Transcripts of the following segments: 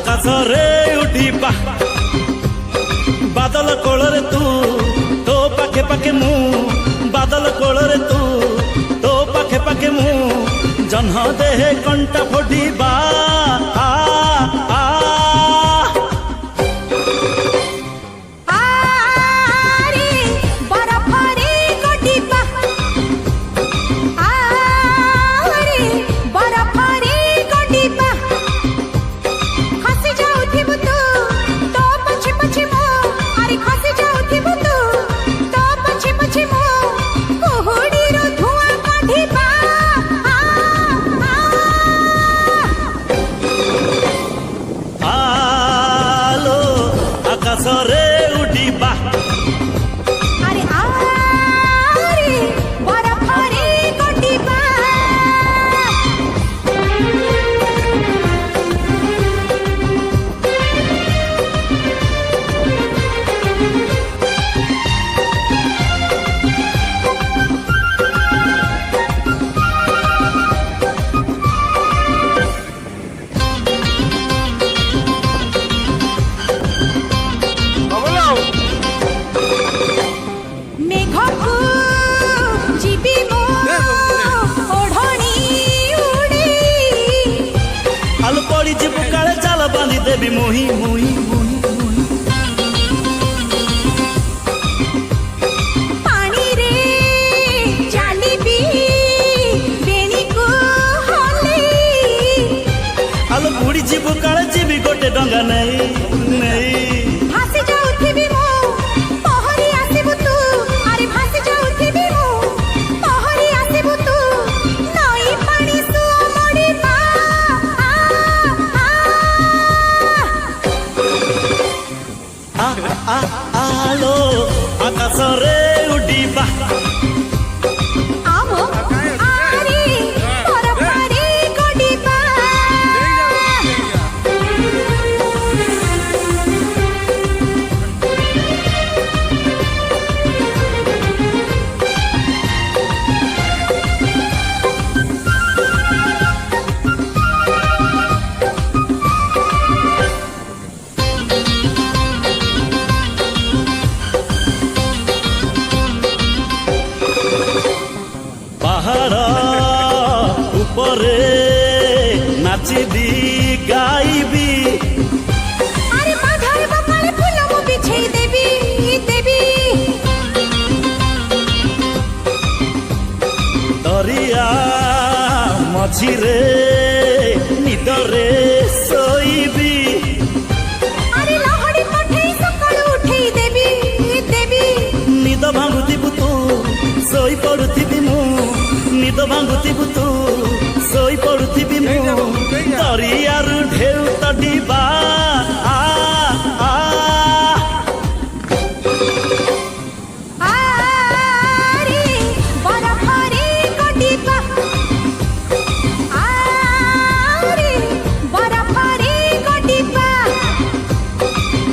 ଆକାଶରେ ଉଠିବା ବାଦଲ କୋଳରେ ତୁ ତୋ ପାଖେ ପାଖେ ମୁଁ ବାଦଲ କୋଳରେ ତୁ ତୋ ପାଖେ ପାଖେ ମୁଁ ଜହ୍ନ ଦେହେ କଣ୍ଟା ଫୋଡ଼ିବା ଆକାଶରେ ଉଡ଼ିବା ଆରେ ଆରେ ବରଫରେ ଗଡ଼ିବା মেঘକୁ ଯିବି ମୁଁ ଓଢ଼ଣୀ ଉଡ଼େଇ ଆଲୋ ପଡ଼ିଯିବୁ କାଳେ ଚାଲ ବାନ୍ଧି ଦେବି ମୁହିଁ ମୁହିଁ ମୁହିଁ ମୁହିଁ ପାଣିରେ ଚାଲିବି ବେଣୀକୁ ହଲେଇ ଆଲୋ ବୁଡ଼ିଯିବୁ କାଳେ ଯିବି ଗୋଟେ ଡଙ୍ଗା ନେଇ ନେଇ ଭାସି ଯାଉଥିବି ମୁଁ ପହରି ଆସିବୁ ତୁ ଆରେ ଭାସି ଯାଉଥିବି ମୁଁ ପହରି ଆସିବୁ ତୁ ନଈ ପାଣି ସୁଅ ମଡ଼ିବା ଆଲୋ ଆକାଶରେ ଉଡ଼ିବା ଆମ ଆରେ ବରଫରେ ଗଡ଼ିବା ପାହାଡ଼ ଉପରେ ନାଚିବି ଗାଇବି ଆରେ ମାଧରେ ବାପାରେ ଫୁଲ ମୁଁ ବିଛେଇ ଦେବି ଦେବି ଦରିଆ ମଝିରେ ନିଦରେ ଶୋଇବି ଆରେ ଲହଡ଼ି ପଠେଇ ସକାଳୁ ଉଠେଇ ଦେବି ଦେବି ନିଦ ଭାଙ୍ଗୁଥିବୁ ତୁ ଶୋଇ ପଡୁଥିବି ମୁଁ ନିଦ ଭାଙ୍ଗୁଥିବୁ ତୁ ଶୋଇ ପଡୁଥିବି ମୁଁ ଦରିଆରୁ ଢେଉ ତଡ଼ିବା ଆରେ ବରଫରେ ଗଡ଼ିବା ଆରେ ବରଫରେ ଗଡ଼ିବା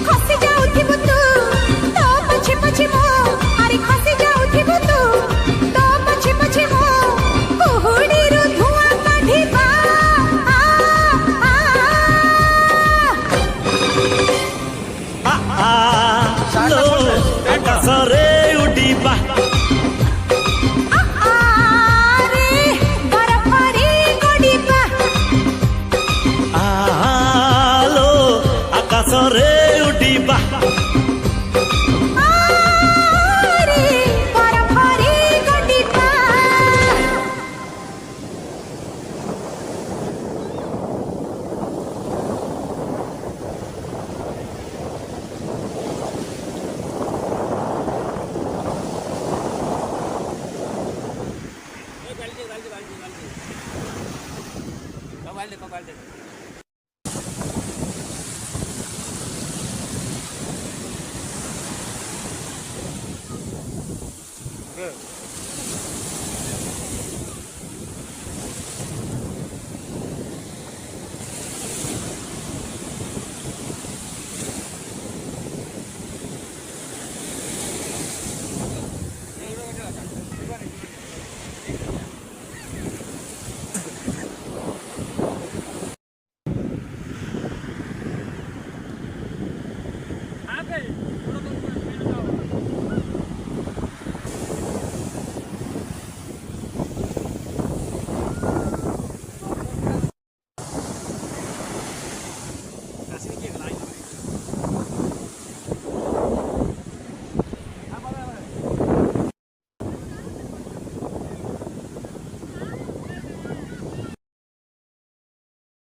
ଖସି ଯାଉଥିବୁ ତୁ ତୋ ପଛେ ପଛେ ମୁଁ ଆରେ ଖସି ଯାଉଥିବୁ ତୁ ତୋ ପଛେ ପଛେ ମୁଁ କୁହୁଡ଼ିରୁ ଧୂଆଁ କାଢ଼ିବା ଆଲୋ ଆକାଶରେ ଉଡ଼ିବା ଆରେ ବରଫରେ ଗଡ଼ିବା ଆଲୋ ଆକାଶରେ ଉଡ଼ିବା ଆରେ ବରଫରେ ଗଡ଼ିବା ଆସିନି କିଏ ଗଲା